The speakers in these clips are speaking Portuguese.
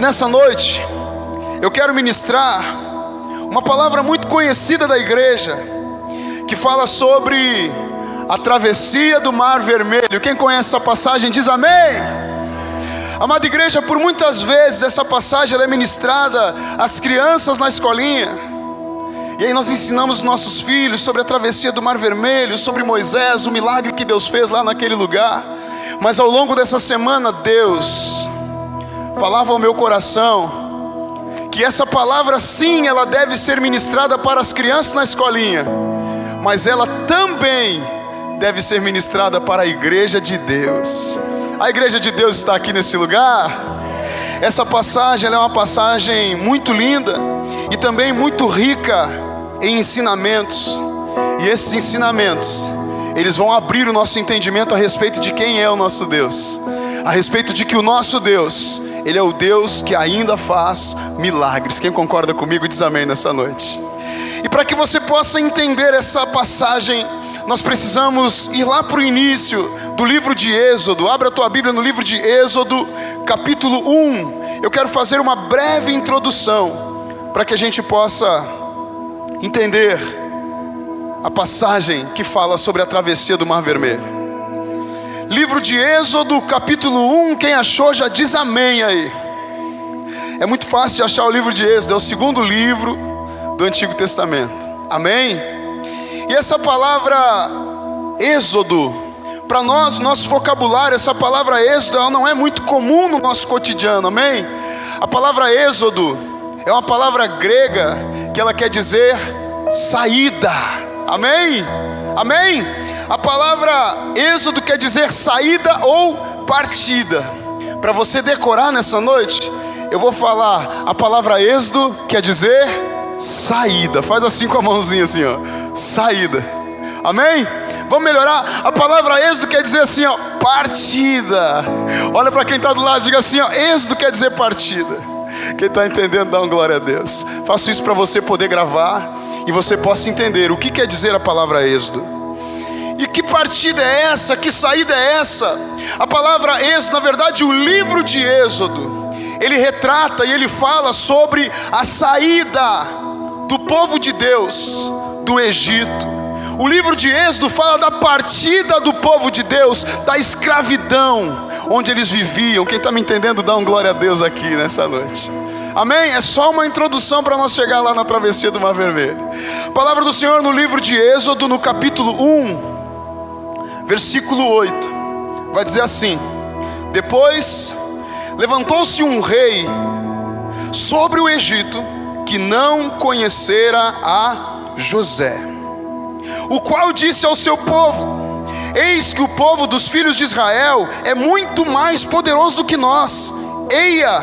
E nessa noite, eu quero ministrar uma palavra muito conhecida da igreja, que fala sobre a travessia do Mar Vermelho. Quem conhece essa passagem diz amém. Amada igreja, por muitas vezes essa passagem ela é ministrada às crianças na escolinha. E aí nós ensinamos nossos filhos sobre a travessia do Mar Vermelho, sobre Moisés, o milagre que Deus fez lá naquele lugar. Mas ao longo dessa semana, Deus falava ao meu coração que essa palavra sim, ela deve ser ministrada para as crianças na escolinha, mas ela também deve ser ministrada para a igreja de Deus. A igreja de Deus está aqui nesse lugar. Essa passagem ela é uma passagem muito linda e também muito rica em ensinamentos. E esses ensinamentos, eles vão abrir o nosso entendimento a respeito de quem é o nosso Deus, a respeito de que o nosso Deus, Ele é o Deus que ainda faz milagres. Quem concorda comigo diz amém nessa noite. E para que você possa entender essa passagem, nós precisamos ir lá para o início do livro de Êxodo. Abra a tua Bíblia no livro de Êxodo, capítulo 1. Eu quero fazer uma breve introdução para que a gente possa entender a passagem que fala sobre a travessia do Mar Vermelho. Livro de Êxodo, capítulo 1. Quem achou já diz amém aí. É muito fácil de achar o livro de Êxodo, é o segundo livro do Antigo Testamento. Amém? E essa palavra Êxodo, para nós, nosso vocabulário, essa palavra Êxodo, ela não é muito comum no nosso cotidiano, amém? A palavra Êxodo é uma palavra grega que ela quer dizer saída, amém? Amém? A palavra Êxodo quer dizer saída ou partida. Para você decorar nessa noite, eu vou falar, a palavra Êxodo quer dizer saída. Faz assim com a mãozinha assim, ó, saída, amém? Vamos melhorar, a palavra Êxodo quer dizer assim, ó, partida. Olha para quem está do lado, diga assim, ó, Êxodo quer dizer partida. Quem está entendendo, dá uma glória a Deus. Faço isso para você poder gravar e você possa entender o que quer dizer a palavra Êxodo. E que partida é essa? Que saída é essa? A palavra Êxodo, na verdade, o livro de Êxodo, ele retrata e ele fala sobre a saída do povo de Deus do Egito. O livro de Êxodo fala da partida do povo de Deus da escravidão onde eles viviam. Quem está me entendendo, dá um glória a Deus aqui nessa noite. Amém? É só uma introdução para nós chegar lá na travessia do Mar Vermelho. A palavra do Senhor no livro de Êxodo, no capítulo 1, versículo 8, vai dizer assim: depois levantou-se um rei sobre o Egito que não conhecera a José, o qual disse ao seu povo: eis que o povo dos filhos de Israel é muito mais poderoso do que nós. Eia,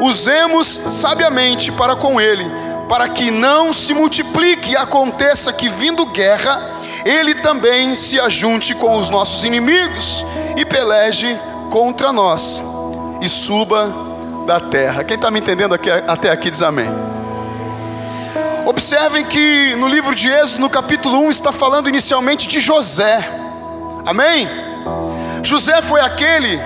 usemos sabiamente para com ele, para que não se multiplique e aconteça que, vindo guerra, ele também se ajunte com os nossos inimigos e peleje contra nós e suba da terra. Quem está me entendendo aqui, até aqui diz amém. Observem que no livro de Êxodo, no capítulo 1, está falando inicialmente de José. Amém? José foi aquele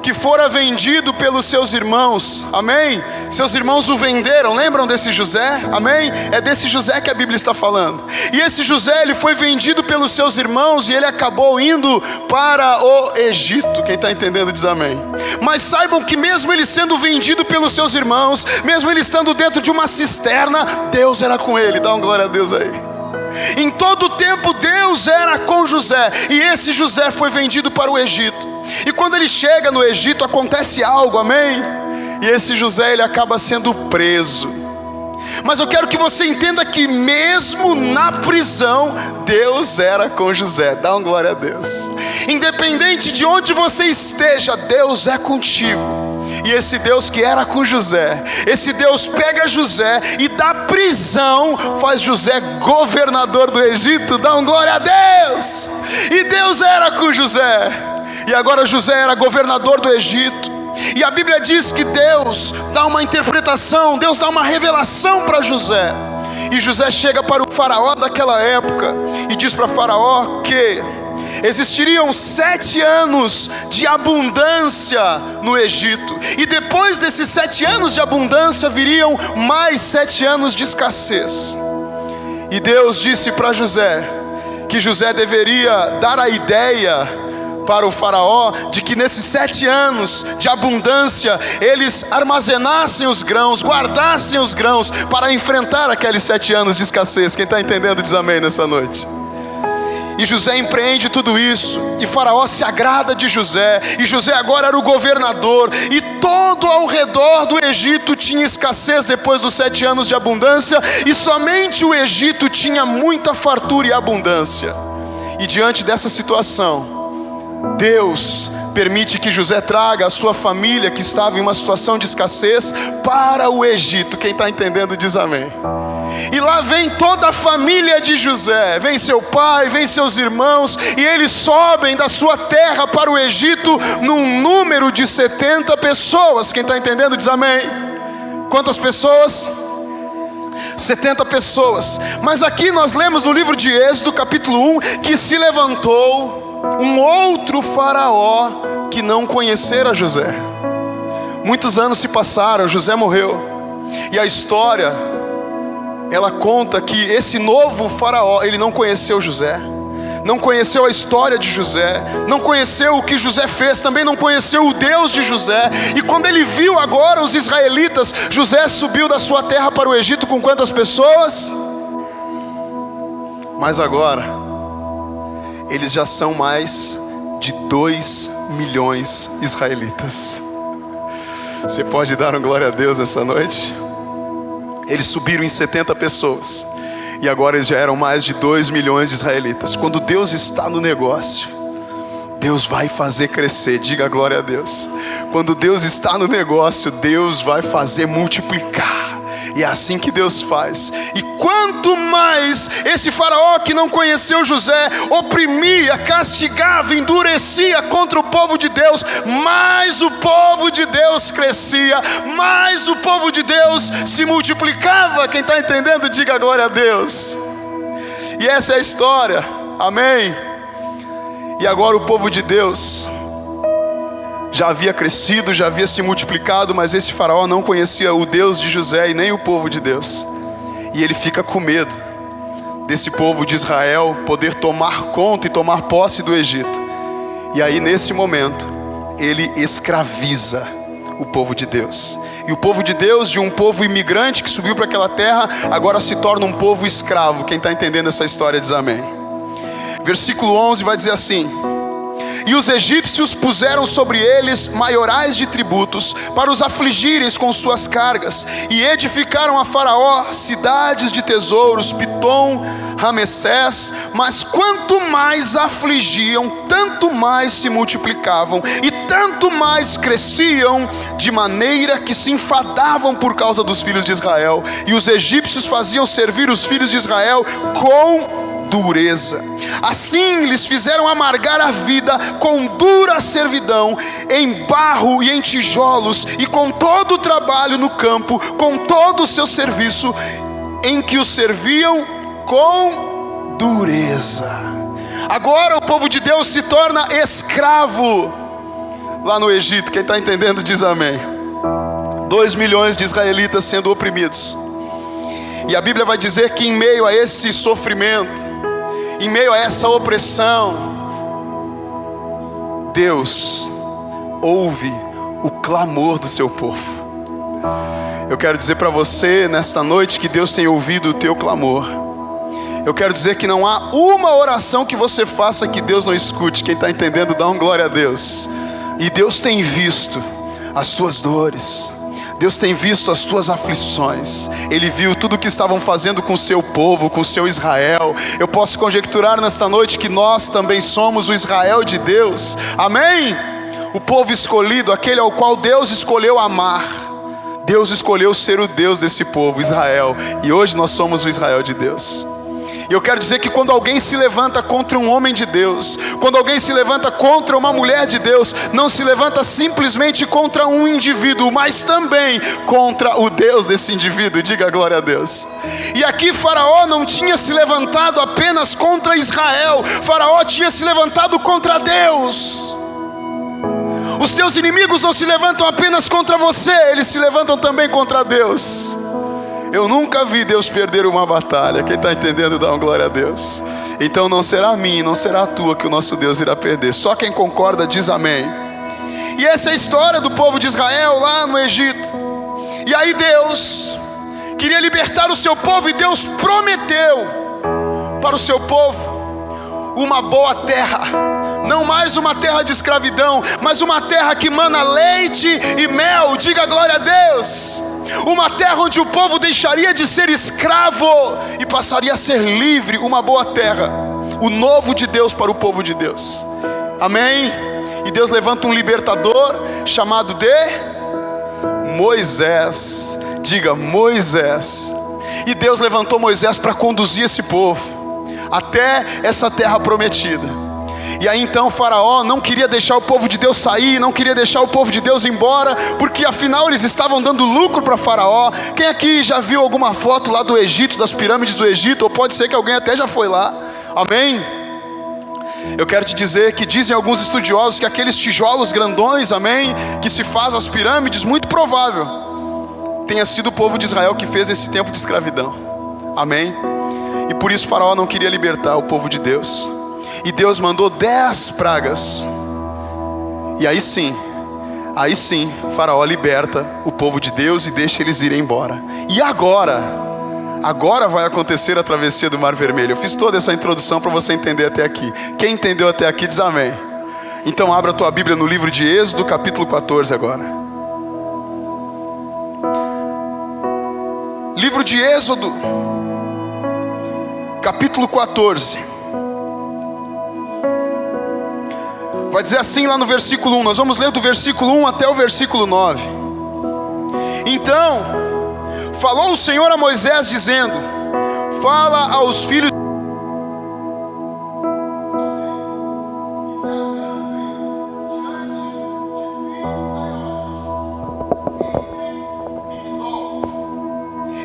que fora vendido pelos seus irmãos. Amém? Seus irmãos o venderam. Lembram desse José? Amém? É desse José que a Bíblia está falando. E esse José, ele foi vendido pelos seus irmãos e ele acabou indo para o Egito. Quem está entendendo diz amém. Mas saibam que mesmo ele sendo vendido pelos seus irmãos, mesmo ele estando dentro de uma cisterna, Deus era com ele. Dá uma glória a Deus aí. Em todo o tempo Deus era com José. E esse José foi vendido para o Egito. E quando ele chega no Egito, acontece algo, amém? E esse José, ele acaba sendo preso. Mas eu quero que você entenda que mesmo na prisão, Deus era com José. Dá uma glória a Deus. Independente de onde você esteja, Deus é contigo. E esse Deus que era com José, esse Deus pega José e da prisão faz José governador do Egito. Dá uma glória a Deus. E Deus era com José. E agora José era governador do Egito. E a Bíblia diz que Deus dá uma interpretação, Deus dá uma revelação para José. E José chega para o faraó daquela época e diz para Faraó que Existiriam 7 anos de abundância no Egito, e depois desses 7 anos de abundância viriam mais 7 anos de escassez. E Deus disse para José que José deveria dar a ideia para o faraó de que nesses 7 anos de abundância eles armazenassem os grãos, guardassem os grãos para enfrentar aqueles 7 anos de escassez. Quem está entendendo diz amém nessa noite. E José empreende tudo isso, e faraó se agrada de José, e José agora era o governador, e todo ao redor do Egito tinha escassez depois dos 7 anos de abundância, e somente o Egito tinha muita fartura e abundância. E diante dessa situação, Deus permite que José traga a sua família, que estava em uma situação de escassez, para o Egito. Quem está entendendo diz amém. E lá vem toda a família de José, vem seu pai, vem seus irmãos, e eles sobem da sua terra para o Egito num número de 70 pessoas. Quem está entendendo diz amém. Quantas pessoas? 70 pessoas. Mas aqui nós lemos no livro de Êxodo capítulo 1 que se levantou um outro faraó que não conhecera José. Muitos anos se passaram, José morreu, e a história, ela conta que esse novo faraó, ele não conheceu José, não conheceu a história de José, não conheceu o que José fez, também não conheceu o Deus de José. E quando ele viu agora os israelitas, José subiu da sua terra para o Egito com quantas pessoas? Mas agora eles já são mais de 2 milhões israelitas. Você pode dar uma glória a Deus nessa noite? Eles subiram em 70 pessoas, e agora eles já eram mais de 2 milhões de israelitas. Quando Deus está no negócio, Deus vai fazer crescer. Diga glória a Deus. Quando Deus está no negócio, Deus vai fazer multiplicar. E é assim que Deus faz. E quanto mais esse faraó que não conheceu José oprimia, castigava, endurecia contra o povo de Deus, mais o povo de Deus crescia, mais o povo de Deus se multiplicava. Quem está entendendo, diga glória a Deus. E essa é a história, amém? E agora o povo de Deus já havia crescido, já havia se multiplicado, mas esse faraó não conhecia o Deus de José e nem o povo de Deus. E ele fica com medo desse povo de Israel poder tomar conta e tomar posse do Egito. E aí nesse momento, ele escraviza o povo de Deus. E o povo de Deus, de um povo imigrante que subiu para aquela terra, agora se torna um povo escravo. Quem está entendendo essa história diz amém. Versículo 11 vai dizer assim: e os egípcios puseram sobre eles maiorais de tributos, para os afligirem com suas cargas, e edificaram a Faraó cidades de tesouros, Pitom, Ramessés. Mas quanto mais afligiam, tanto mais se multiplicavam, e tanto mais cresciam, de maneira que se enfadavam por causa dos filhos de Israel. E os egípcios faziam servir os filhos de Israel com dureza. Assim lhes fizeram amargar a vida com dura servidão, em barro e em tijolos, e com todo o trabalho no campo, com todo o seu serviço, em que os serviam com dureza. Agora o povo de Deus se torna escravo lá no Egito. Quem está entendendo diz amém. 2 milhões de israelitas sendo oprimidos. E a Bíblia vai dizer que em meio a esse sofrimento, em meio a essa opressão, Deus ouve o clamor do seu povo. Eu quero dizer para você nesta noite que Deus tem ouvido o teu clamor. Eu quero dizer que não há uma oração que você faça que Deus não escute. Quem está entendendo, dá uma glória a Deus. E Deus tem visto as tuas dores, Deus tem visto as tuas aflições. Ele viu tudo o que estavam fazendo com o seu povo, com o seu Israel. Eu posso conjecturar nesta noite que nós também somos o Israel de Deus. Amém? O povo escolhido, aquele ao qual Deus escolheu amar. Deus escolheu ser o Deus desse povo, Israel. E hoje nós somos o Israel de Deus. E eu quero dizer que quando alguém se levanta contra um homem de Deus, quando alguém se levanta contra uma mulher de Deus, não se levanta simplesmente contra um indivíduo, mas também contra o Deus desse indivíduo. Diga glória a Deus. E aqui Faraó não tinha se levantado apenas contra Israel, Faraó tinha se levantado contra Deus. Os teus inimigos não se levantam apenas contra você, eles se levantam também contra Deus. Eu nunca vi Deus perder uma batalha. Quem está entendendo, dá uma glória a Deus. Então não será a minha, não será a tua que o nosso Deus irá perder. Só quem concorda diz amém. E essa é a história do povo de Israel lá no Egito. E aí Deus queria libertar o seu povo, e Deus prometeu para o seu povo uma boa terra. Não mais uma terra de escravidão, mas uma terra que mana leite e mel. Diga glória a Deus. Uma terra onde o povo deixaria de ser escravo e passaria a ser livre. Uma boa terra, o novo de Deus para o povo de Deus. Amém? E Deus levanta um libertador chamado de Moisés. Diga Moisés. E Deus levantou Moisés para conduzir esse povo até essa terra prometida. E aí então Faraó não queria deixar o povo de Deus sair, não queria deixar o povo de Deus ir embora, porque afinal eles estavam dando lucro para Faraó. Quem aqui já viu alguma foto lá do Egito, das pirâmides do Egito? Ou pode ser que alguém até já foi lá. Amém? Eu quero te dizer que dizem alguns estudiosos que aqueles tijolos grandões, amém, que se faz as pirâmides, muito provável tenha sido o povo de Israel que fez nesse tempo de escravidão. Amém? E por isso Faraó não queria libertar o povo de Deus. E Deus mandou 10 pragas. E aí sim, Faraó liberta o povo de Deus e deixa eles irem embora. E agora vai acontecer a travessia do Mar Vermelho. Eu fiz toda essa introdução para você entender até aqui. Quem entendeu até aqui diz amém. Então abra a tua Bíblia no livro de Êxodo, capítulo 14 agora. Livro de Êxodo, capítulo 14. Vai dizer assim lá no versículo 1, nós vamos ler do versículo 1 até o versículo 9. Então, falou o Senhor a Moisés dizendo: fala aos filhos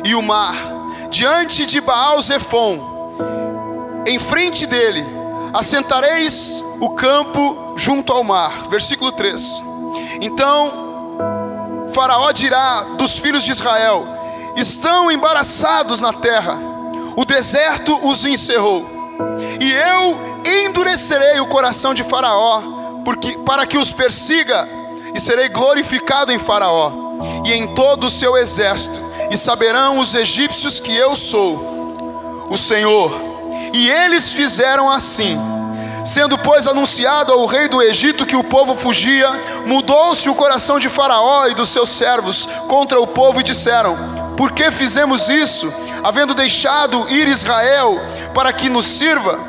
e o mar, diante de Baal-Zefon, em frente dele, assentareis o campo junto ao mar. Versículo 3. Então Faraó dirá dos filhos de Israel: estão embaraçados na terra, o deserto os encerrou, e eu endurecerei o coração de Faraó, para que os persiga, e serei glorificado em Faraó e em todo o seu exército, e saberão os egípcios que eu sou o Senhor. E eles fizeram assim. Sendo pois anunciado ao rei do Egito que o povo fugia, mudou-se o coração de Faraó e dos seus servos contra o povo, e disseram: por que fizemos isso, havendo deixado ir Israel para que nos sirva?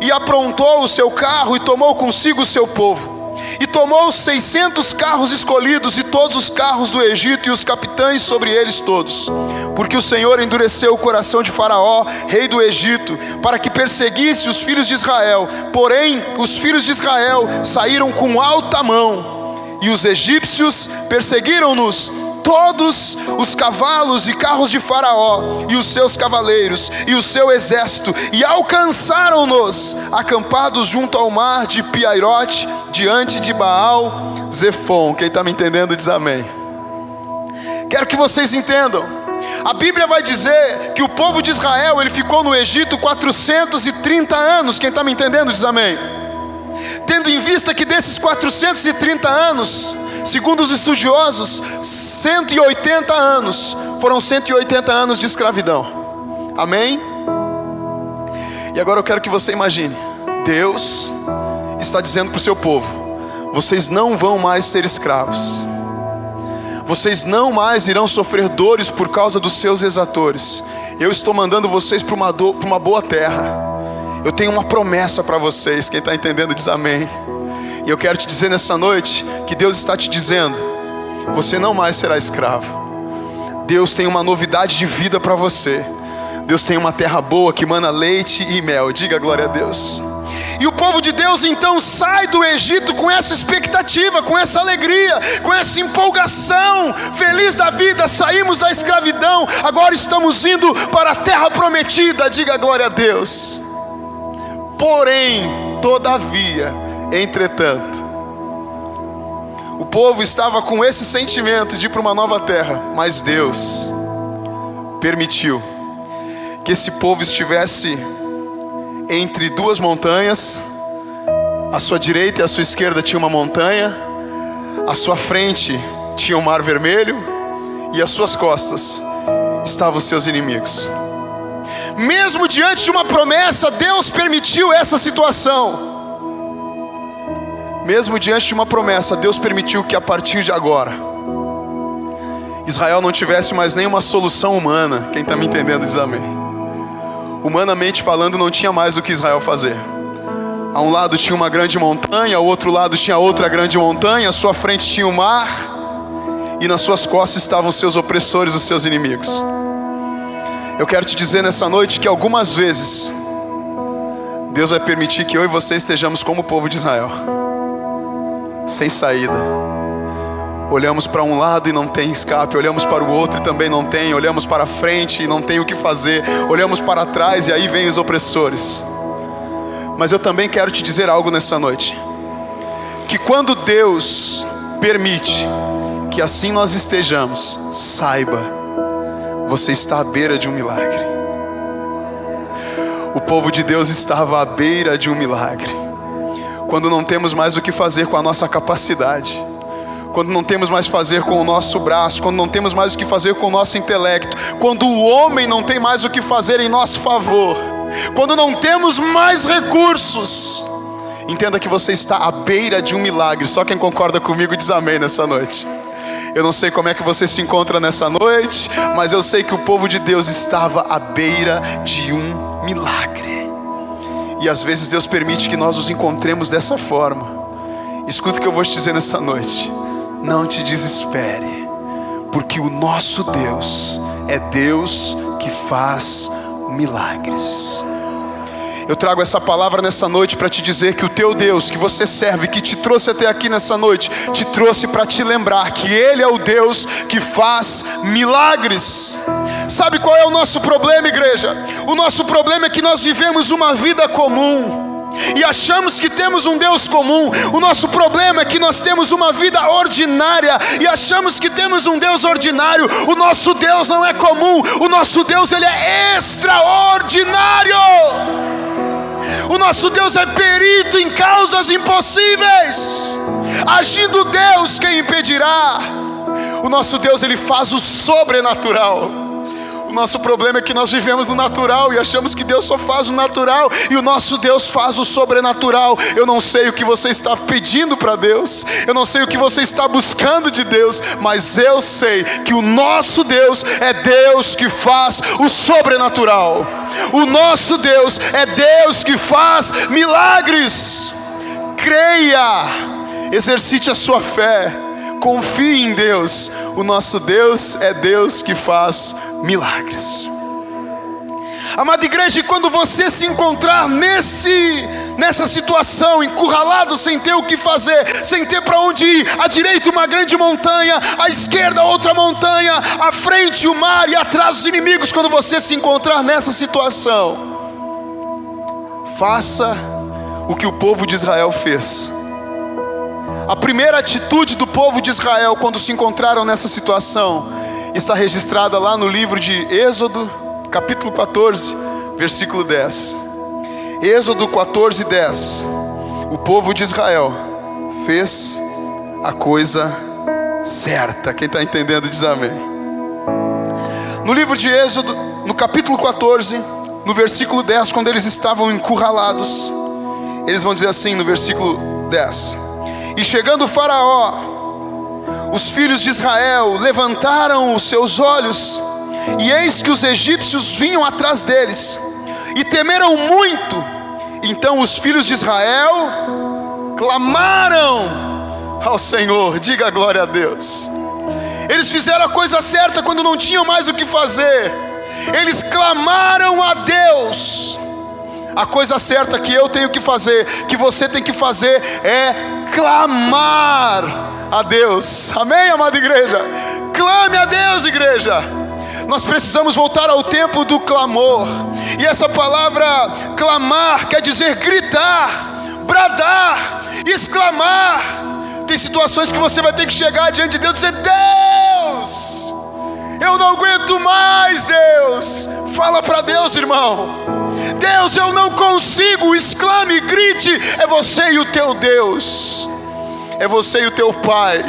E aprontou o seu carro e tomou consigo o seu povo. E tomou 600 carros escolhidos e todos os carros do Egito e os capitães sobre eles todos. Porque o Senhor endureceu o coração de Faraó, rei do Egito, para que perseguisse os filhos de Israel. Porém, os filhos de Israel saíram com alta mão, e os egípcios perseguiram-nos, todos os cavalos e carros de Faraó, e os seus cavaleiros, e o seu exército, e alcançaram-nos, acampados junto ao mar de Piairote, diante de Baal-Zefon. Quem está me entendendo diz amém. Quero que vocês entendam. A Bíblia vai dizer que o povo de Israel, ele ficou no Egito 430 anos. Quem está me entendendo diz amém. Tendo em vista que desses 430 anos, segundo os estudiosos, 180 anos foram 180 anos de escravidão. Amém? E agora eu quero que você imagine, Deus está dizendo para o seu povo: vocês não vão mais ser escravos, vocês não mais irão sofrer dores por causa dos seus exatores. Eu estou mandando vocês para uma boa terra. Eu tenho uma promessa para vocês. Quem está entendendo diz amém. E eu quero te dizer nessa noite que Deus está te dizendo: você não mais será escravo. Deus tem uma novidade de vida para você. Deus tem uma terra boa que mana leite e mel. Diga glória a Deus. E o povo de Deus então sai do Egito com essa expectativa, com essa alegria, com essa empolgação, feliz da vida. Saímos da escravidão, agora estamos indo para a terra prometida. Diga glória a Deus. Porém, todavia, entretanto, o povo estava com esse sentimento de ir para uma nova terra, mas Deus permitiu que esse povo estivesse entre duas montanhas. À sua direita e à sua esquerda tinha uma montanha, à sua frente tinha o Mar Vermelho, e às suas costas estavam os seus inimigos. Mesmo diante de uma promessa, Deus permitiu essa situação. Mesmo diante de uma promessa, Deus permitiu que a partir de agora Israel não tivesse mais nenhuma solução humana. Quem está me entendendo diz amém. Humanamente falando, não tinha mais o que Israel fazer. A um lado tinha uma grande montanha, ao outro lado tinha outra grande montanha, à sua frente tinha o mar, e nas suas costas estavam os seus opressores, os seus inimigos. Eu quero te dizer nessa noite que algumas vezes Deus vai permitir que eu e você estejamos como o povo de Israel, sem saída. Olhamos para um lado e não tem escape, olhamos para o outro e também não tem, olhamos para frente e não tem o que fazer, olhamos para trás e aí vem os opressores. Mas eu também quero te dizer algo nessa noite, que quando Deus permite que assim nós estejamos, saiba, você está à beira de um milagre. O povo de Deus estava à beira de um milagre. Quando não temos mais o que fazer com a nossa capacidade, quando não temos mais o que fazer com o nosso braço, quando não temos mais o que fazer com o nosso intelecto, quando o homem não tem mais o que fazer em nosso favor, quando não temos mais recursos, entenda que você está à beira de um milagre. Só quem concorda comigo diz amém nessa noite. Eu não sei como é que você se encontra nessa noite, mas eu sei que o povo de Deus estava à beira de um milagre. E às vezes Deus permite que nós nos encontremos dessa forma. Escuta o que eu vou te dizer nessa noite. Não te desespere, porque o nosso Deus é Deus que faz milagres. Eu trago essa palavra nessa noite para te dizer que o teu Deus, que você serve, que te trouxe até aqui nessa noite, te trouxe para te lembrar que Ele é o Deus que faz milagres. Sabe qual é o nosso problema, igreja? O nosso problema é que nós vivemos uma vida comum e achamos que temos um Deus comum. O nosso problema é que nós temos uma vida ordinária e achamos que temos um Deus ordinário. O nosso Deus não é comum. O nosso Deus, Ele é extraordinário. O nosso Deus é perito em causas impossíveis. Agindo Deus, quem impedirá? O nosso Deus, Ele faz o sobrenatural. O nosso problema é que nós vivemos no natural e achamos que Deus só faz o natural, e o nosso Deus faz o sobrenatural. Eu não sei o que você está pedindo para Deus, eu não sei o que você está buscando de Deus, mas eu sei que o nosso Deus é Deus que faz o sobrenatural. O nosso Deus é Deus que faz milagres. Creia, exercite a sua fé, confie em Deus. O nosso Deus é Deus que faz milagres. Amada igreja, quando você se encontrar nessa situação, encurralado, sem ter o que fazer, sem ter para onde ir, à direita uma grande montanha, à esquerda outra montanha, à frente o mar e atrás os inimigos, quando você se encontrar nessa situação, faça o que o povo de Israel fez. A primeira atitude do povo de Israel quando se encontraram nessa situação está registrada lá no livro de Êxodo, capítulo 14, versículo 10. Êxodo 14, 10. O povo de Israel fez a coisa certa. Quem está entendendo diz amém. No livro de Êxodo, no capítulo 14, no versículo 10, quando eles estavam encurralados, eles vão dizer assim no versículo 10: E chegando Faraó, os filhos de Israel levantaram os seus olhos, e eis que os egípcios vinham atrás deles, e temeram muito. Então os filhos de Israel clamaram ao Senhor. Diga glória a Deus. Eles fizeram a coisa certa quando não tinham mais o que fazer. Eles clamaram a Deus. A coisa certa que eu tenho que fazer, que você tem que fazer, é clamar a Deus. Amém, amada igreja? Clame a Deus, igreja. Nós precisamos voltar ao tempo do clamor. E essa palavra clamar quer dizer gritar, bradar, exclamar. Tem situações que você vai ter que chegar diante de Deus e dizer: Deus, eu não aguento mais, Deus. Fala para Deus, irmão. Deus, eu não consigo. Exclame, grite. É você e o teu Deus. É você e o teu Pai.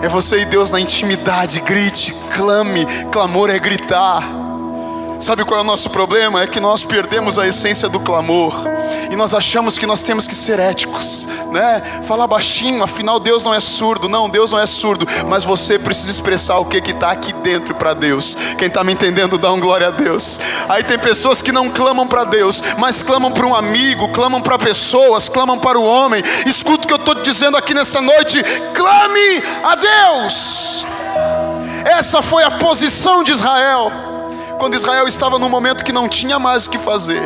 É você e Deus na intimidade. Grite, clame. Clamor é gritar. Sabe qual é o nosso problema? É que nós perdemos a essência do clamor. E nós achamos que nós temos que ser éticos, né? Falar baixinho, afinal Deus não é surdo. Não, Deus não é surdo. Mas você precisa expressar o que está aqui dentro para Deus. Quem está me entendendo, dá um glória a Deus. Aí tem pessoas que não clamam para Deus, mas clamam para um amigo, clamam para pessoas, clamam para o homem. Escuta o que eu estou dizendo aqui nessa noite. Clame a Deus. Essa foi a posição de Israel. Quando Israel estava num momento que não tinha mais o que fazer,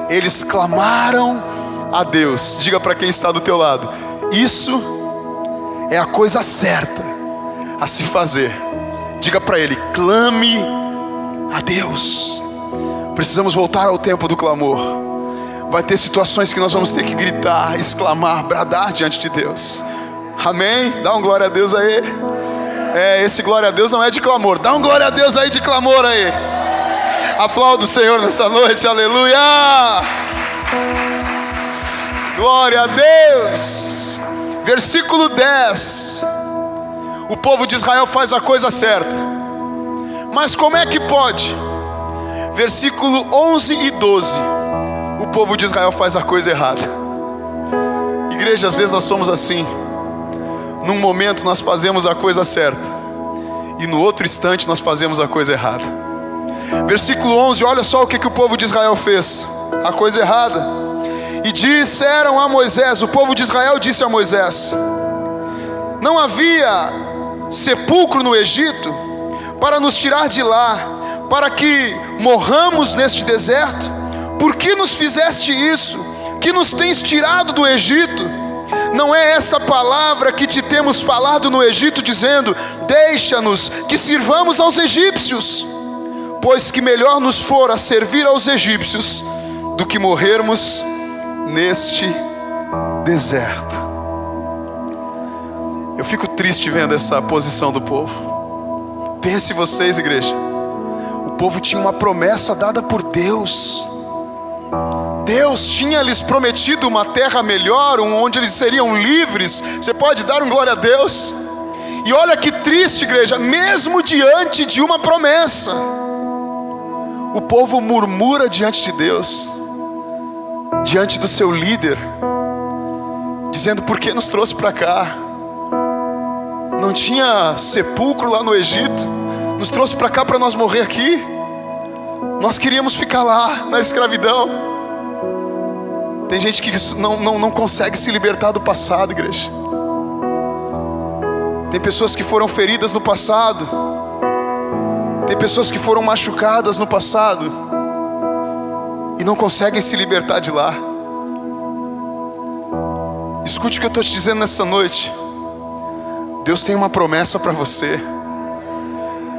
eles clamaram a Deus. Diga para quem está do teu lado: isso é a coisa certa a se fazer. Diga para ele: clame a Deus. Precisamos voltar ao tempo do clamor. Vai ter situações que nós vamos ter que gritar, exclamar, bradar diante de Deus. Amém? Dá um glória a Deus aí. Esse glória a Deus não é de clamor. Dá um glória a Deus aí de clamor aí. Aplauda o Senhor nessa noite, aleluia. Glória a Deus. Versículo 10. O povo de Israel faz a coisa certa. Mas como é que pode? Versículo 11 e 12. O povo de Israel faz a coisa errada. Igreja, às vezes nós somos assim. Num momento nós fazemos a coisa certa, e no outro instante nós fazemos a coisa errada. Versículo 11, olha só o que o povo de Israel fez. A coisa errada. E disseram a Moisés, o povo de Israel disse a Moisés: não havia sepulcro no Egito para nos tirar de lá, para que morramos neste deserto? Por que nos fizeste isso, que nos tens tirado do Egito? Não é esta palavra que te temos falado no Egito, dizendo: deixa-nos que sirvamos aos egípcios? Pois que melhor nos fora servir aos egípcios do que morrermos neste deserto. Eu fico triste vendo essa posição do povo. Pense vocês, igreja. O povo tinha uma promessa dada por Deus. Deus tinha lhes prometido uma terra melhor, onde eles seriam livres. Você pode dar um glória a Deus? E olha que triste, igreja, mesmo diante de uma promessa, o povo murmura diante de Deus, diante do seu líder, dizendo: por que nos trouxe para cá? Não tinha sepulcro lá no Egito, nos trouxe para cá para nós morrer aqui. Nós queríamos ficar lá na escravidão. Tem gente que não consegue se libertar do passado, igreja. Tem pessoas que foram feridas no passado. Tem pessoas que foram machucadas no passado e não conseguem se libertar de lá. Escute o que eu estou te dizendo nessa noite. Deus tem uma promessa para você.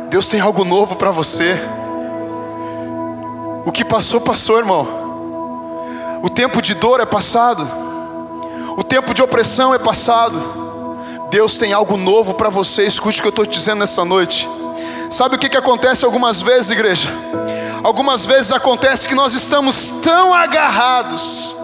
Deus tem algo novo para você. O que passou, passou, irmão. O tempo de dor é passado. O tempo de opressão é passado. Deus tem algo novo para você. Escute o que eu estou te dizendo nessa noite. Sabe o que acontece algumas vezes, igreja? Algumas vezes acontece que nós estamos tão agarrados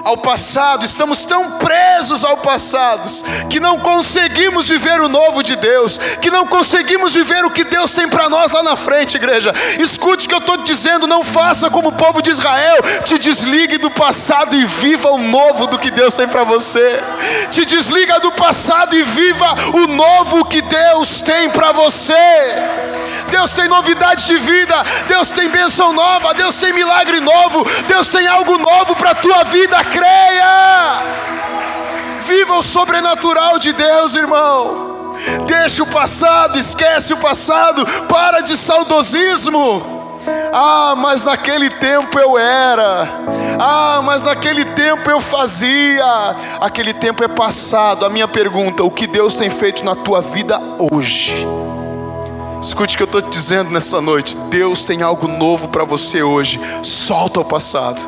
ao passado, estamos tão presos ao passado, que não conseguimos viver o novo de Deus, que não conseguimos viver o que Deus tem para nós lá na frente, igreja. Escute o que eu estou dizendo, não faça como o povo de Israel, te desligue do passado e viva o novo do que Deus tem para você. Te desliga do passado e viva o novo que Deus tem para você. Deus tem novidade de vida, Deus tem bênção nova, Deus tem milagre novo, Deus tem algo novo para a tua vida. Creia! Viva o sobrenatural de Deus, irmão. Deixa o passado, esquece o passado, para de saudosismo. Mas naquele tempo eu era. Mas naquele tempo eu fazia. Aquele tempo é passado. A minha pergunta: o que Deus tem feito na tua vida hoje? Escute o que eu estou te dizendo nessa noite. Deus tem algo novo para você hoje. Solta o passado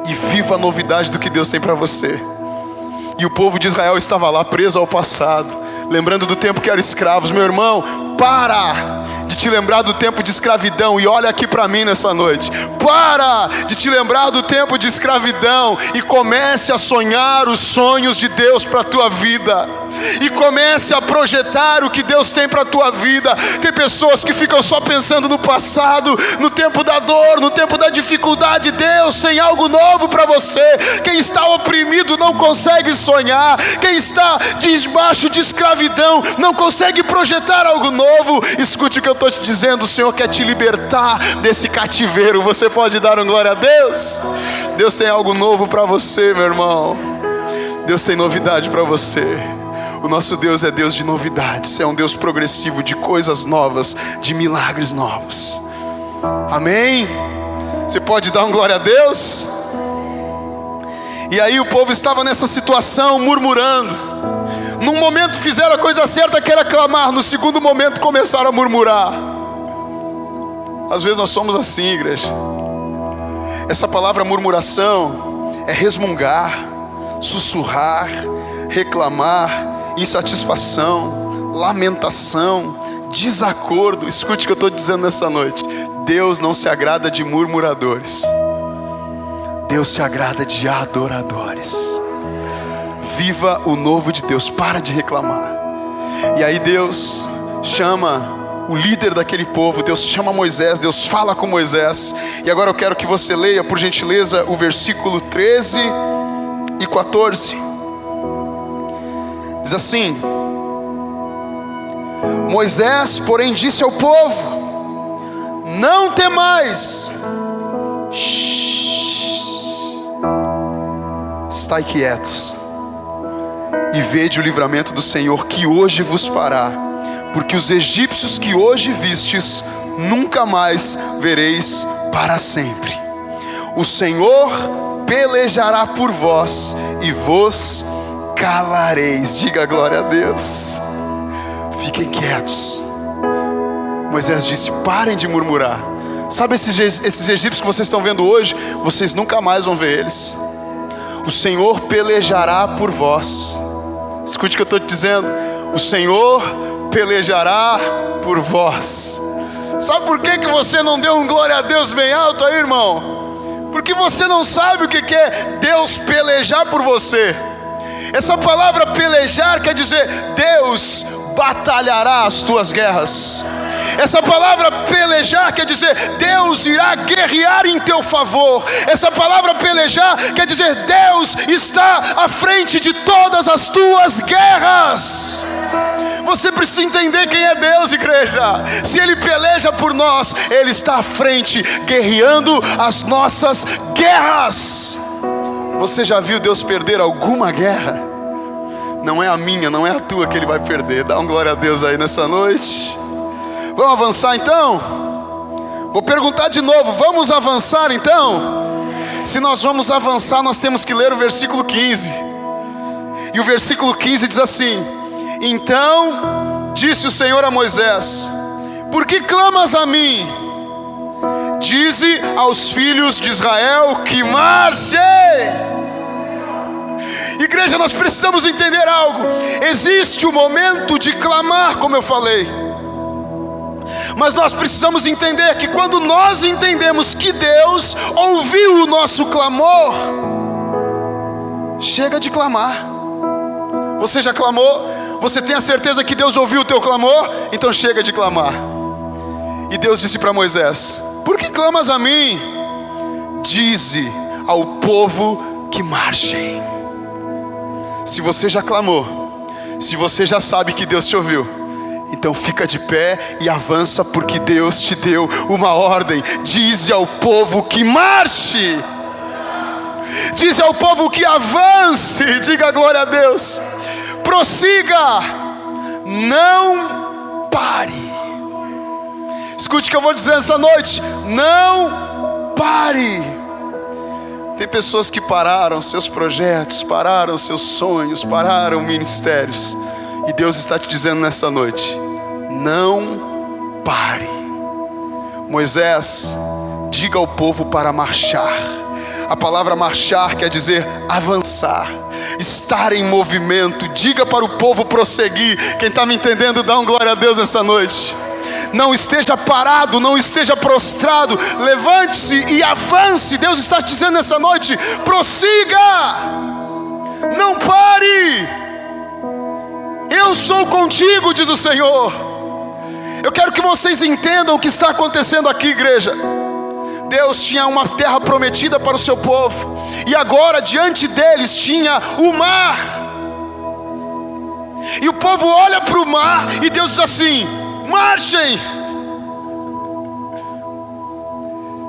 e viva a novidade do que Deus tem para você. E o povo de Israel estava lá preso ao passado, lembrando do tempo que eram escravos. Meu irmão, para de te lembrar do tempo de escravidão e olha aqui para mim nessa noite. Para de te lembrar do tempo de escravidão e comece a sonhar os sonhos de Deus para a tua vida. E comece a projetar o que Deus tem para a tua vida. Tem pessoas que ficam só pensando no passado, no tempo da dor, no tempo da dificuldade. Deus tem algo novo para você. Quem está oprimido não consegue sonhar. Quem está debaixo de escravidão não consegue projetar algo novo. Escute o que eu estou te dizendo. O Senhor quer te libertar desse cativeiro. Você pode dar um glória a Deus? Deus tem algo novo para você, meu irmão. Deus tem novidade para você. O nosso Deus é Deus de novidades, é um Deus progressivo, de coisas novas, de milagres novos. Amém? Você pode dar um glória a Deus? E aí o povo estava nessa situação, murmurando. Num momento fizeram a coisa certa, que era clamar. No segundo momento começaram a murmurar. Às vezes nós somos assim, igreja. Essa palavra murmuração é resmungar, sussurrar, reclamar, insatisfação, lamentação, desacordo. Escute o que eu estou dizendo nessa noite. Deus não se agrada de murmuradores. Deus se agrada de adoradores. Viva o novo de Deus, para de reclamar. E aí Deus chama o líder daquele povo, Deus chama Moisés, Deus fala com Moisés. E agora eu quero que você leia, por gentileza, o versículo 13 e 14. Diz assim: Moisés, porém, disse ao povo: não temais, estai quietos e vede o livramento do Senhor que hoje vos fará, porque os egípcios que hoje vistes nunca mais vereis para sempre. O Senhor pelejará por vós e vos calareis. Diga glória a Deus. Fiquem quietos. Moisés disse: parem de murmurar. Sabe esses egípcios que vocês estão vendo hoje? Vocês nunca mais vão ver eles. O Senhor pelejará por vós. Escute o que eu estou te dizendo. O Senhor pelejará por vós. Sabe por que você não deu um glória a Deus bem alto aí, irmão? Porque você não sabe o que é Deus pelejar por você. Essa palavra pelejar quer dizer: Deus batalhará as tuas guerras. Essa palavra pelejar quer dizer: Deus irá guerrear em teu favor. Essa palavra pelejar quer dizer: Deus está à frente de todas as tuas guerras. Você precisa entender quem é Deus, igreja. Se Ele peleja por nós, Ele está à frente, guerreando as nossas guerras. Você já viu Deus perder alguma guerra? Não é a minha, não é a tua que Ele vai perder. Dá um glória a Deus aí nessa noite. Vamos avançar então? Vou perguntar de novo, vamos avançar então? Se nós vamos avançar, nós temos que ler o versículo 15. E o versículo 15 diz assim: então disse o Senhor a Moisés: por que clamas a mim? Dize aos filhos de Israel que marchem. Igreja, nós precisamos entender algo. Existe o momento de clamar, como eu falei, mas nós precisamos entender que quando nós entendemos que Deus ouviu o nosso clamor, chega de clamar. Você já clamou? Você tem a certeza que Deus ouviu o teu clamor? Então chega de clamar. E Deus disse para Moisés: por que clamas a mim? Dize ao povo que marchem. Se você já clamou, se você já sabe que Deus te ouviu, então fica de pé e avança, porque Deus te deu uma ordem. Dize ao povo que marche. Dize ao povo que avance. Diga glória a Deus. Prossiga. não pare. Escute o que eu vou dizer essa noite: não pare. Tem pessoas que pararam seus projetos, pararam seus sonhos, pararam ministérios, e Deus está te dizendo nessa noite: não pare. Moisés, diga ao povo para marchar. A palavra marchar quer dizer avançar, estar em movimento. Diga para o povo prosseguir. Quem está me entendendo, dá um glória a Deus essa noite. Não esteja parado, não esteja prostrado, levante-se e avance. Deus está te dizendo nessa noite: prossiga, não pare. Eu sou contigo, diz o Senhor. Eu quero que vocês entendam o que está acontecendo aqui, igreja. Deus tinha uma terra prometida para o seu povo, e agora diante deles tinha o mar. E o povo olha para o mar e Deus diz assim: marchem.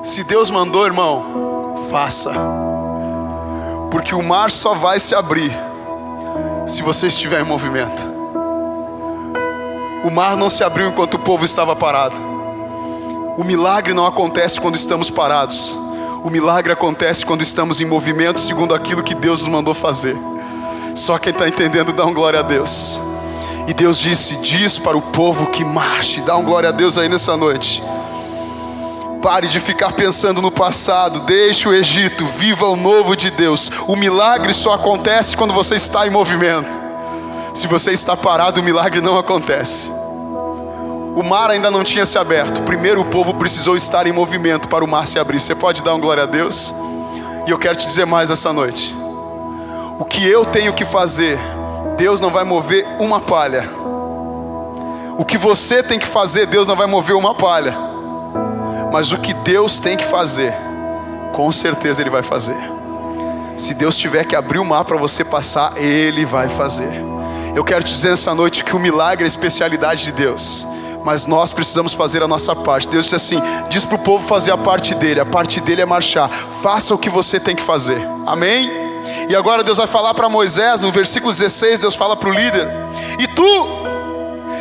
Se Deus mandou, irmão, faça. Porque o mar só vai se abrir se você estiver em movimento. O mar não se abriu enquanto o povo estava parado. O milagre não acontece quando estamos parados. O milagre acontece quando estamos em movimento segundo aquilo que Deus nos mandou fazer. Só quem está entendendo dá um glória a Deus. E Deus disse: diz para o povo que marche. Dá um glória a Deus aí nessa noite. Pare de ficar pensando no passado. Deixe o Egito, viva o novo de Deus. O milagre só acontece quando você está em movimento. Se você está parado, o milagre não acontece. O mar ainda não tinha se aberto. Primeiro o povo precisou estar em movimento para o mar se abrir. Você pode dar um glória a Deus? E eu quero te dizer mais essa noite. O que eu tenho que fazer, Deus não vai mover uma palha. O que você tem que fazer, Deus não vai mover uma palha. Mas o que Deus tem que fazer, com certeza Ele vai fazer. Se Deus tiver que abrir o mar para você passar, Ele vai fazer. Eu quero te dizer essa noite que o milagre é a especialidade de Deus, mas nós precisamos fazer a nossa parte. Deus diz assim: diz para o povo fazer a parte dele é marchar. Faça o que você tem que fazer, amém? E agora Deus vai falar para Moisés, no versículo 16, Deus fala para o líder: e tu,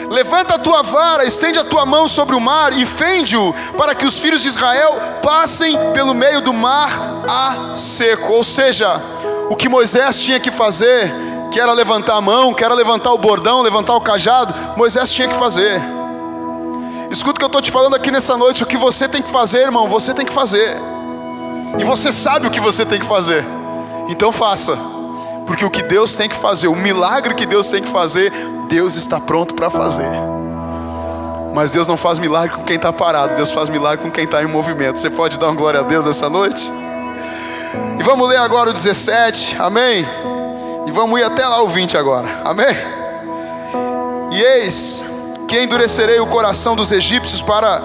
levanta a tua vara, estende a tua mão sobre o mar e fende-o, para que os filhos de Israel passem pelo meio do mar a seco. Ou seja, o que Moisés tinha que fazer, que era levantar a mão, que era levantar o bordão, levantar o cajado, Moisés tinha que fazer. Escuta o que eu estou te falando aqui nessa noite. O que você tem que fazer, irmão, você tem que fazer. E você sabe o que você tem que fazer. Então faça. Porque o que Deus tem que fazer, o milagre que Deus tem que fazer, Deus está pronto para fazer. Mas Deus não faz milagre com quem está parado. Deus faz milagre com quem está em movimento. Você pode dar uma glória a Deus essa noite? E vamos ler agora o 17, amém? E vamos ir até lá o 20 agora, amém? E eis que endurecerei o coração dos egípcios para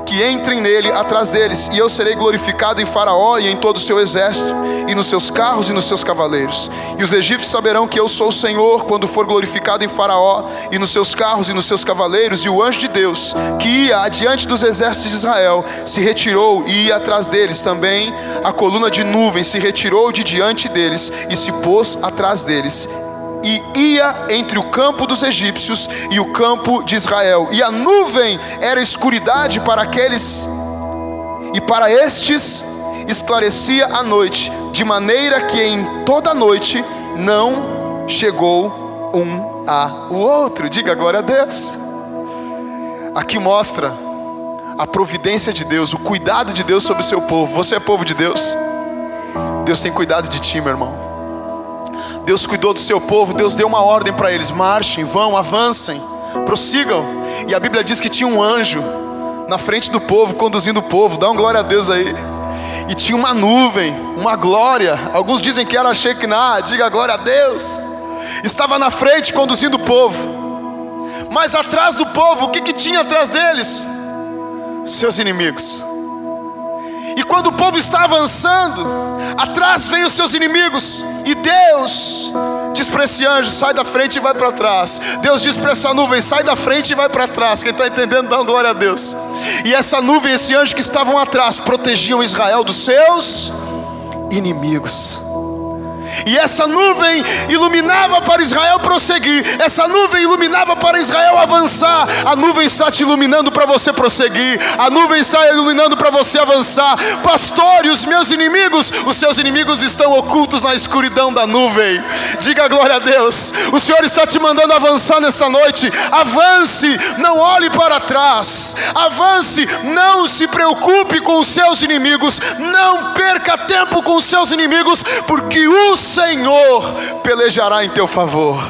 que entrem nele atrás deles, e eu serei glorificado em Faraó e em todo o seu exército, e nos seus carros e nos seus cavaleiros. E os egípcios saberão que eu sou o Senhor, quando for glorificado em Faraó e nos seus carros e nos seus cavaleiros. E o anjo de Deus, que ia adiante dos exércitos de Israel, se retirou e ia atrás deles. Também a coluna de nuvem se retirou de diante deles e se pôs atrás deles, e ia entre o campo dos egípcios e o campo de Israel. E a nuvem era escuridade para aqueles, e para estes esclarecia a noite, de maneira que em toda a noite não chegou um ao outro. Diga glória a Deus. Aqui mostra a providência de Deus, o cuidado de Deus sobre o seu povo. Você é povo de Deus. Deus tem cuidado de ti, meu irmão. Deus cuidou do seu povo. Deus deu uma ordem para eles: marchem, vão, avancem, prossigam. E a Bíblia diz que tinha um anjo na frente do povo, conduzindo o povo. Dá um glória a Deus aí. E tinha uma nuvem, uma glória. Alguns dizem que era Shekinah. Diga glória a Deus. Estava na frente conduzindo o povo. Mas atrás do povo, o que tinha atrás deles? Seus inimigos. E quando o povo está avançando, atrás vem os seus inimigos. E Deus diz para esse anjo: sai da frente e vai para trás. Deus diz para essa nuvem: sai da frente e vai para trás. Quem está entendendo, dá uma glória a Deus. E essa nuvem, esse anjo que estavam atrás, protegiam Israel dos seus inimigos. E essa nuvem iluminava para Israel prosseguir. Essa nuvem iluminava para Israel avançar. A nuvem está te iluminando para você prosseguir. A nuvem está iluminando para você avançar. Pastor, e os meus inimigos? Os seus inimigos estão ocultos na escuridão da nuvem. Diga glória a Deus. O Senhor está te mandando avançar nesta noite. Avance, não olhe para trás. Avance, não se preocupe com os seus inimigos. Não perca tempo com os seus inimigos, porque o Senhor pelejará em teu favor.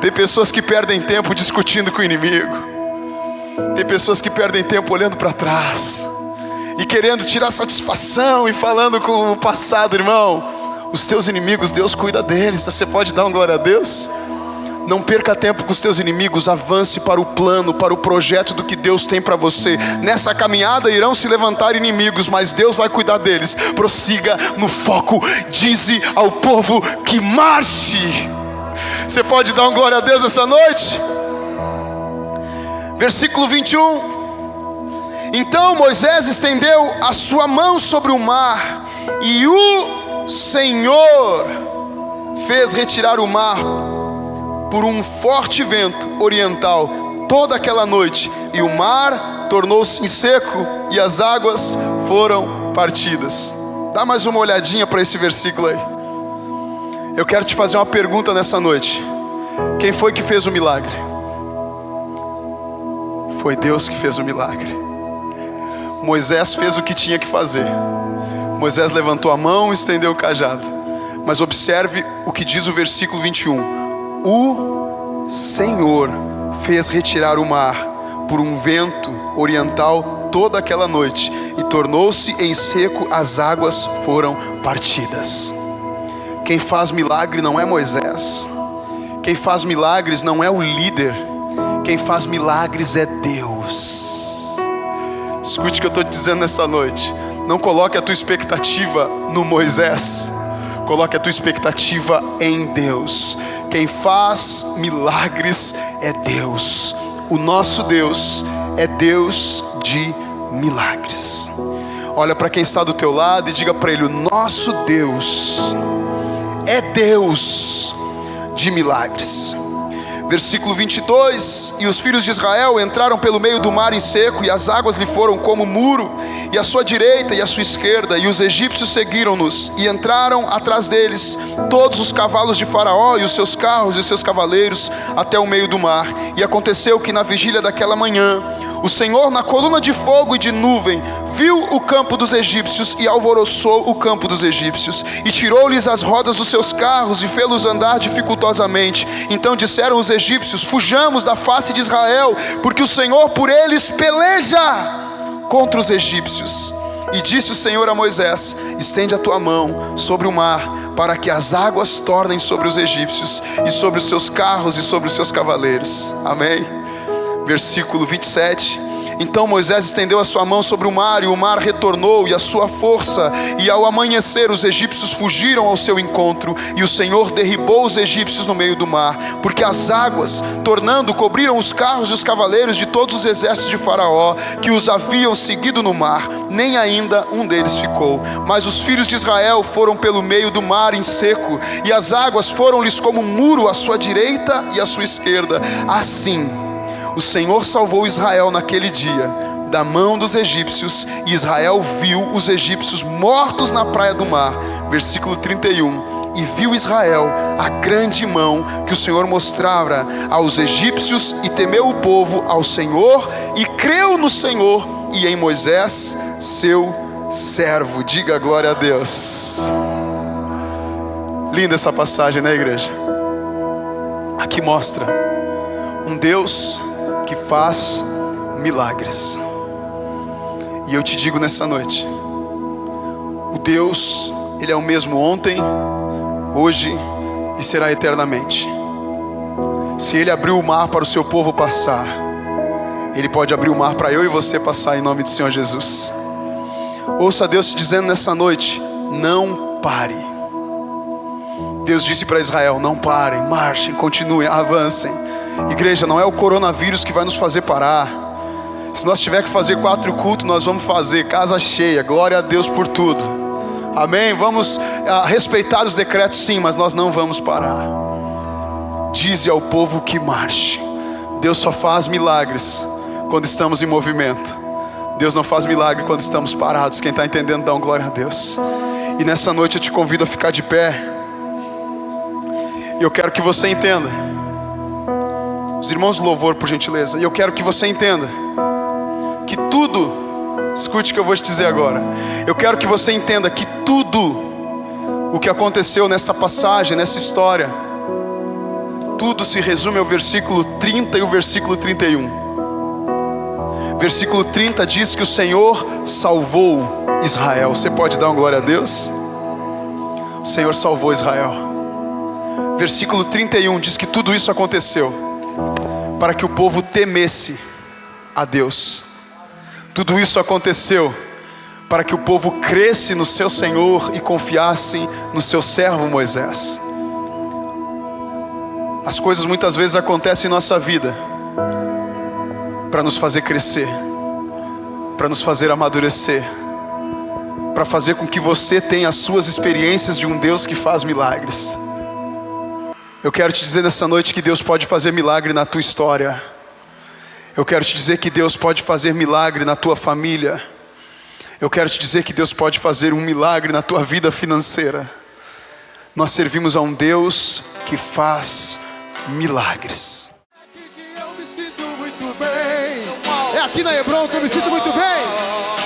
Tem pessoas que perdem tempo discutindo com o inimigo. Tem pessoas que perdem tempo olhando para trás e querendo tirar satisfação e falando com o passado. Irmão, os teus inimigos, Deus cuida deles. Você pode dar um glória a Deus? Não perca tempo com os teus inimigos. Avance para o plano, para o projeto do que Deus tem para você. Nessa caminhada irão se levantar inimigos, mas Deus vai cuidar deles. Prossiga no foco. Dize ao povo que marche. Você pode dar um glória a Deus essa noite? Versículo 21. Então Moisés estendeu a sua mão sobre o mar, e o Senhor fez retirar o mar por um forte vento oriental toda aquela noite, e o mar tornou-se em seco e as águas foram partidas. Dá mais uma olhadinha para esse versículo aí. Eu quero te fazer uma pergunta nessa noite. Quem foi que fez o milagre? Foi Deus que fez o milagre. Moisés fez o que tinha que fazer. Moisés levantou a mão e estendeu o cajado. Mas observe o que diz o versículo 21. O Senhor fez retirar o mar por um vento oriental toda aquela noite, e tornou-se em seco, as águas foram partidas. Quem faz milagre não é Moisés. Quem faz milagres não é o líder. Quem faz milagres é Deus. Escute o que eu estou te dizendo nessa noite. Não coloque a tua expectativa no Moisés. Coloque a tua expectativa em Deus. Quem faz milagres é Deus. O nosso Deus é Deus de milagres. Olha para quem está do teu lado e diga para ele: o nosso Deus é Deus de milagres. Versículo 22. E os filhos de Israel entraram pelo meio do mar em seco, e as águas lhe foram como muro, e à sua direita e à sua esquerda, e os egípcios seguiram-nos, e entraram atrás deles todos os cavalos de Faraó, e os seus carros e os seus cavaleiros, até o meio do mar. E aconteceu que na vigília daquela manhã, o Senhor, na coluna de fogo e de nuvem, viu o campo dos egípcios e alvoroçou o campo dos egípcios, e tirou-lhes as rodas dos seus carros e fê-los andar dificultosamente. Então disseram os egípcios: fujamos da face de Israel, porque o Senhor por eles peleja contra os egípcios. E disse o Senhor a Moisés: estende a tua mão sobre o mar, para que as águas tornem sobre os egípcios, e sobre os seus carros e sobre os seus cavaleiros. Amém. Versículo 27. Então Moisés estendeu a sua mão sobre o mar, e o mar retornou, e a sua força, e ao amanhecer os egípcios fugiram ao seu encontro, e o Senhor derribou os egípcios no meio do mar, porque as águas, tornando, cobriram os carros e os cavaleiros de todos os exércitos de Faraó, que os haviam seguido no mar, nem ainda um deles ficou. Mas os filhos de Israel foram pelo meio do mar em seco, e as águas foram-lhes como um muro à sua direita e à sua esquerda. Assim o Senhor salvou Israel naquele dia da mão dos egípcios, e Israel viu os egípcios mortos na praia do mar. Versículo 31. E viu Israel a grande mão que o Senhor mostrava aos egípcios, e temeu o povo ao Senhor, e creu no Senhor e em Moisés seu servo. Diga glória a Deus. Linda essa passagem, né, igreja? Aqui mostra um Deus que faz milagres. E eu te digo nessa noite, o Deus, Ele é o mesmo ontem, hoje e será eternamente. Se Ele abriu o mar para o seu povo passar, Ele pode abrir o mar para eu e você passar, em nome do Senhor Jesus. Ouça Deus te dizendo nessa noite: não pare. Deus disse para Israel: não parem, marchem, continuem, avancem. Igreja, não é o coronavírus que vai nos fazer parar. Se nós tiver que fazer 4 cultos, nós vamos fazer, casa cheia. Glória a Deus por tudo. Amém? Vamos respeitar os decretos, sim, mas nós não vamos parar. Dize ao povo que marche. Deus só faz milagres quando estamos em movimento. Deus não faz milagre quando estamos parados. Quem está entendendo, dá um glória a Deus. E nessa noite eu te convido a ficar de pé. E eu quero que você entenda. Os irmãos do louvor, por gentileza. E eu quero que você entenda que tudo, escute o que eu vou te dizer agora. Eu quero que você entenda que tudo o que aconteceu nesta passagem, nessa história, tudo se resume ao versículo 30 e o versículo 31. Versículo 30 diz que o Senhor salvou Israel. Você pode dar uma glória a Deus? O Senhor salvou Israel. Versículo 31 diz que tudo isso aconteceu para que o povo temesse a Deus. Tudo isso aconteceu para que o povo cresce no seu Senhor e confiasse no seu servo Moisés. As coisas muitas vezes acontecem em nossa vida para nos fazer crescer, para nos fazer amadurecer, para fazer com que você tenha as suas experiências de um Deus que faz milagres. Eu quero te dizer nessa noite que Deus pode fazer milagre na tua história. Eu quero te dizer que Deus pode fazer milagre na tua família. Eu quero te dizer que Deus pode fazer um milagre na tua vida financeira. Nós servimos a um Deus que faz milagres. É aqui na Hebron que eu me sinto muito bem.